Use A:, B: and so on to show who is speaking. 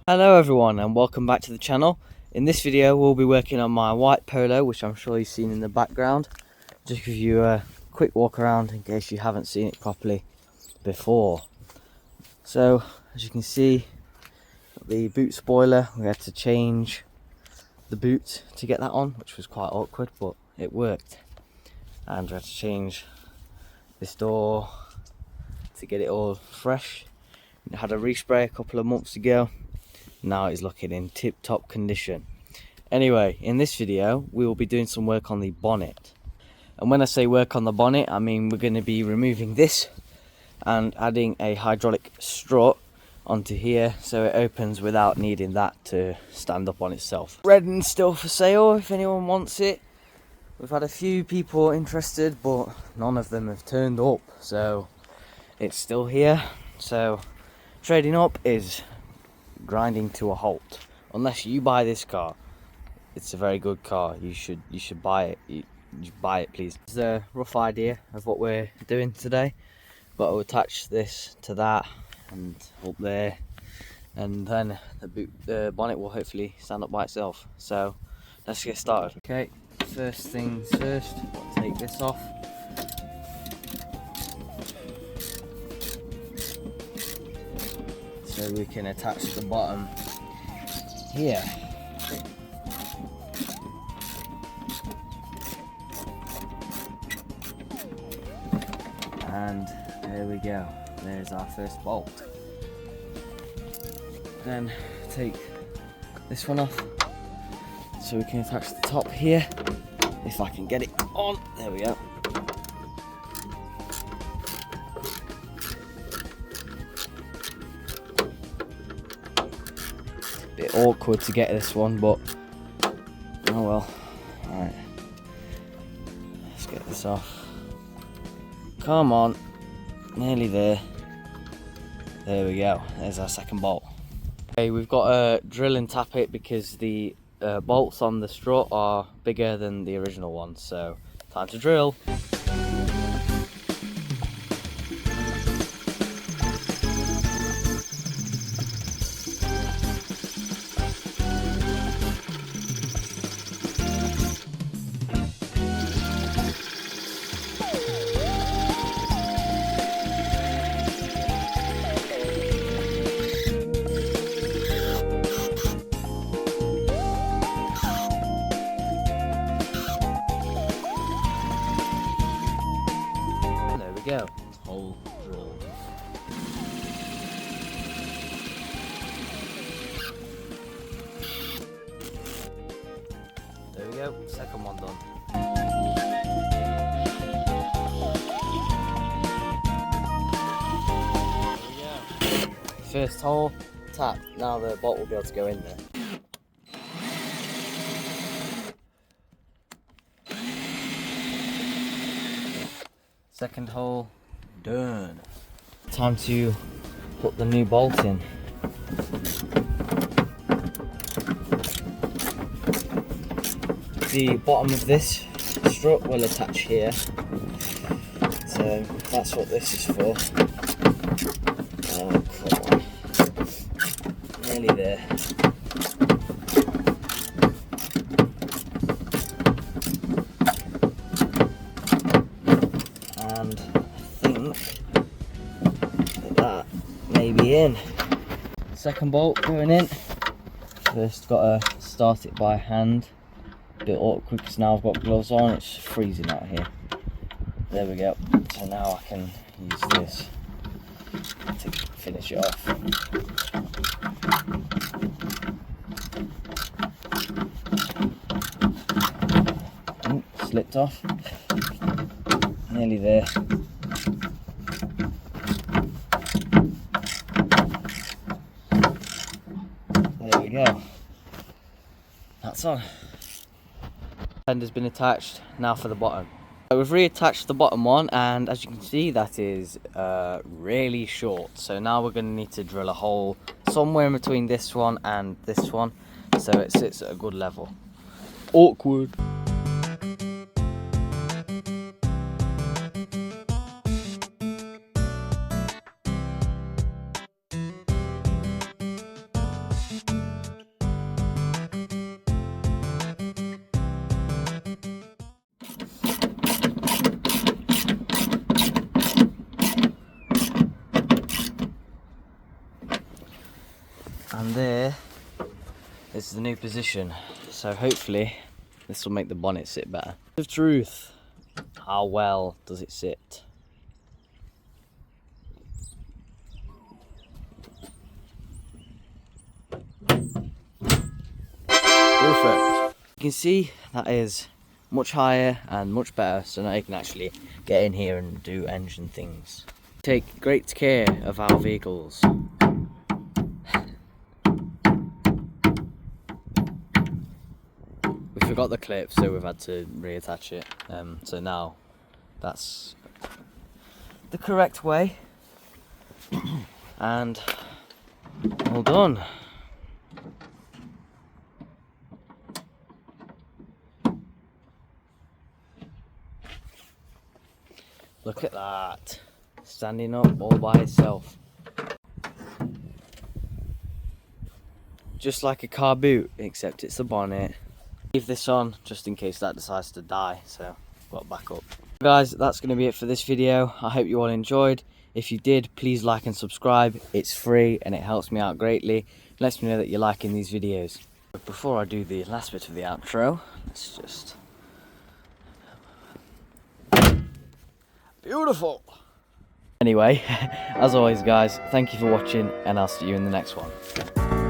A: Hello everyone and welcome back to the channel. In this video we'll be working on my white Polo, which I'm sure you've seen in the background. Just give you a quick walk around in case you haven't seen it properly before. So as you can see, the boot spoiler, we had to change the boot to get that on, which was quite awkward, but it worked. And we had to change this door to get it all fresh. It had a respray a couple of months ago. Now it's looking in tip-top condition. Anyway, in this video we will be doing some work on the bonnet, and when I say work on the bonnet, I mean we're going to be removing this and adding a hydraulic strut onto here so it opens without needing that to stand up on itself. Red and still for sale if anyone wants it. We've had a few people interested but none of them have turned up, so it's still here. So trading up is grinding to a halt. Unless you buy this car, it's a very good car. You should buy it. You buy it, please. It's a rough idea of what we're doing today, but I'll attach this to that and up there, and then the bonnet will hopefully stand up by itself. So let's get started. Okay, first things first, I'll take this off. So we can attach the bottom here. And there we go, there's our first bolt. Then take this one off so we can attach the top here, if I can get it on. There we go. Bit awkward to get this one, but oh well. Alright, let's get this off. Come on, nearly there. There we go, there's our second bolt. Okay, we've got to drill and tap it because the bolts on the strut are bigger than the original ones, so time to drill. Go. Hole drilled. There we go, second one done. There we go. First hole, tap. Now the bolt will be able to go in there. Second hole done. Time to put the new bolt in. The bottom of this strut will attach here, so that's what this is for. Oh, come on. Nearly there. And I think that may be in. Second bolt going in. First got to start it by hand. A bit awkward because now I've got gloves on, it's freezing out here. There we go. So now I can use this to finish it off. Ooh, slipped off. Nearly there. There we go. That's on. End has been attached. Now for the bottom. We've reattached the bottom one, and as you can see, that is really short. So now we're going to need to drill a hole somewhere in between this one and this one, so it sits at a good level. Awkward. is the new position. So hopefully this will make the bonnet sit better. The truth, how well does it sit? Perfect. You can see that is much higher and much better, so now you can actually get in here and do engine things. Take great care of our vehicles. We forgot the clip, so we've had to reattach it. So now that's the correct way, and all done. Look at that, standing up all by itself. Just like a car boot, except it's the bonnet. Leave this on just in case that decides to die, so got back up. Guys, that's going to be it for this video. I hope you all enjoyed. If you did, please like and subscribe. It's free and it helps me out greatly. It lets me know that you're liking these videos. But before I do the last bit of the outro, let's just... Beautiful! Anyway, as always guys, thank you for watching and I'll see you in the next one.